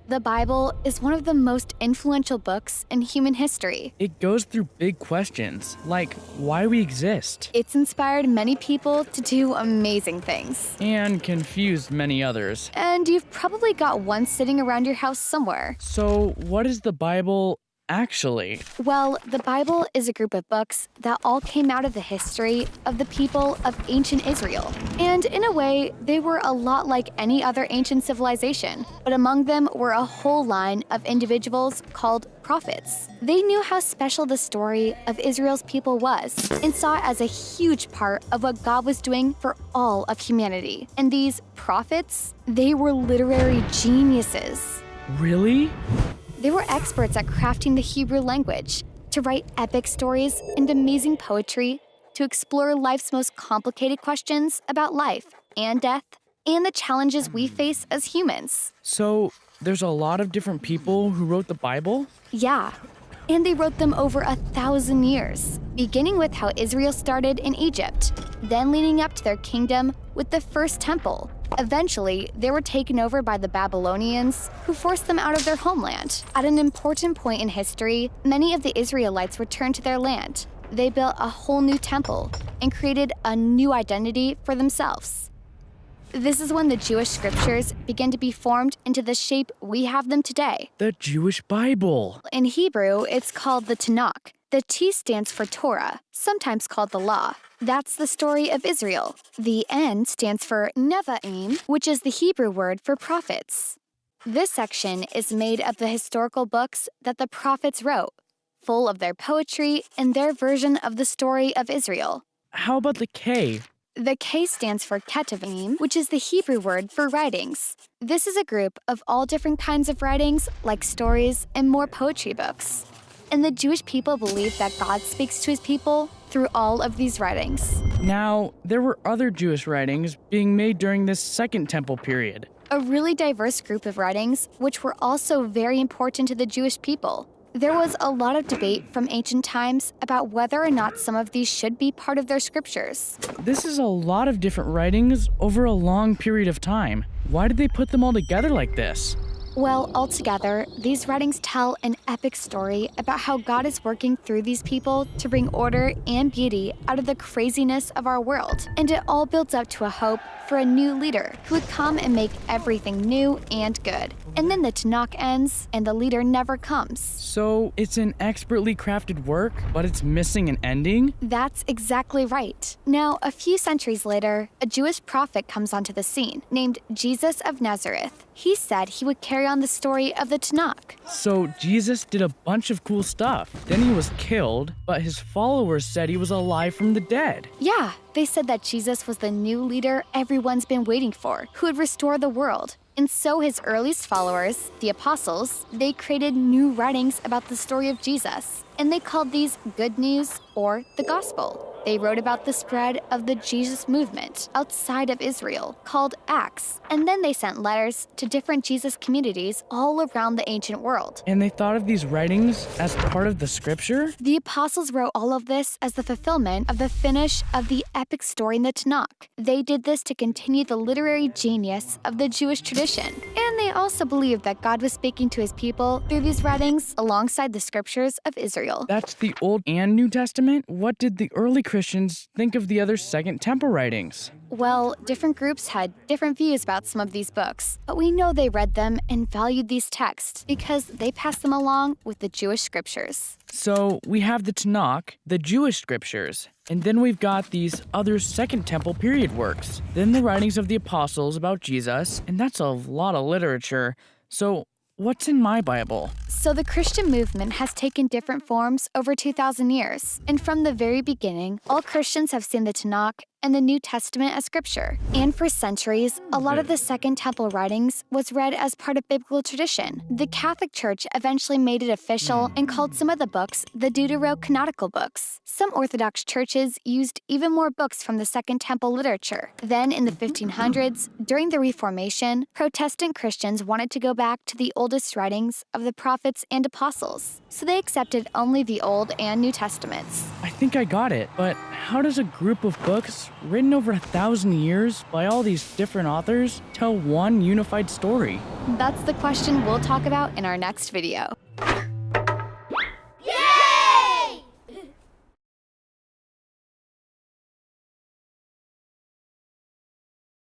The Bible is one of the most influential books in human history. It goes through big questions, like why we exist, It's inspired many people to do amazing things. and confused many others. And you've probably got one sitting around your house somewhere. So, what is the Bible actually? Well, the Bible is a group of books that all came out of the history of the people of ancient Israel. And in a way, they were a lot like any other ancient civilization. But among them were a whole line of individuals called prophets. They knew how special the story of Israel's people was and saw it as a huge part of what God was doing for all of humanity. And these prophets, they were literary geniuses. Really? They were experts at crafting the Hebrew language, to write epic stories and amazing poetry, to explore life's most complicated questions about life and death, and the challenges we face as humans. So, there's a lot of different people who wrote the Bible? Yeah, and they wrote them over 1,000 years, beginning with how Israel started in Egypt, then leading up to their kingdom with the first temple. Eventually, they were taken over by the Babylonians, who forced them out of their homeland. At an important point in history, many of the Israelites returned to their land. They built a whole new temple and created a new identity for themselves. This is when the Jewish scriptures began to be formed into the shape we have them today. The Jewish Bible. In Hebrew, it's called the Tanakh. The T stands for Torah, sometimes called the Law. That's the story of Israel. The N stands for Nevi'im, which is the Hebrew word for prophets. This section is made of the historical books that the prophets wrote, full of their poetry and their version of the story of Israel. How about the K? The K stands for Ketuvim, which is the Hebrew word for writings. This is a group of all different kinds of writings, like stories and more poetry books. And the Jewish people believe that God speaks to his people through all of these writings. Now, there were other Jewish writings being made during this Second Temple period. A really diverse group of writings, which were also very important to the Jewish people. There was a lot of debate from ancient times about whether or not some of these should be part of their scriptures. This is a lot of different writings over a long period of time. Why did they put them all together like this? Well, altogether, these writings tell an epic story about how God is working through these people to bring order and beauty out of the craziness of our world. And it all builds up to a hope for a new leader who would come and make everything new and good. And then the Tanakh ends, and the leader never comes. So, it's an expertly crafted work, but it's missing an ending? That's exactly right. Now, a few centuries later, a Jewish prophet comes onto the scene named Jesus of Nazareth. He said he would carry on the story of the Tanakh. So, Jesus did a bunch of cool stuff. Then he was killed, but his followers said he was alive from the dead. Yeah, they said that Jesus was the new leader everyone's been waiting for, who would restore the world. And so his earliest followers, the apostles, they created new writings about the story of Jesus. And they called these good news or the gospel. They wrote about the spread of the Jesus movement outside of Israel, called Acts. And then they sent letters to different Jesus communities all around the ancient world. And they thought of these writings as part of the scripture? The apostles wrote all of this as the fulfillment of the finish of the epic story in the Tanakh. They did this to continue the literary genius of the Jewish tradition. And they also believed that God was speaking to his people through these writings alongside the scriptures of Israel. That's the Old and New Testament? What did the early Christians think of the other Second Temple writings? Well, different groups had different views about some of these books, but we know they read them and valued these texts because they passed them along with the Jewish scriptures. So, we have the Tanakh, the Jewish scriptures, and then we've got these other Second Temple period works. Then the writings of the apostles about Jesus, and that's a lot of literature. So, what's in my Bible? So the Christian movement has taken different forms over 2,000 years. And from the very beginning, all Christians have seen the Tanakh and the New Testament as scripture. And for centuries, a lot of the Second Temple writings was read as part of biblical tradition. The Catholic Church eventually made it official and called some of the books the Deuterocanonical books. Some Orthodox churches used even more books from the Second Temple literature. Then in the 1500s, during the Reformation, Protestant Christians wanted to go back to the oldest writings of the prophets and apostles. So they accepted only the Old and New Testaments. I think I got it, but how does a group of books scriptures, written over 1,000 years by all these different authors, tell one unified story? That's the question we'll talk about in our next video.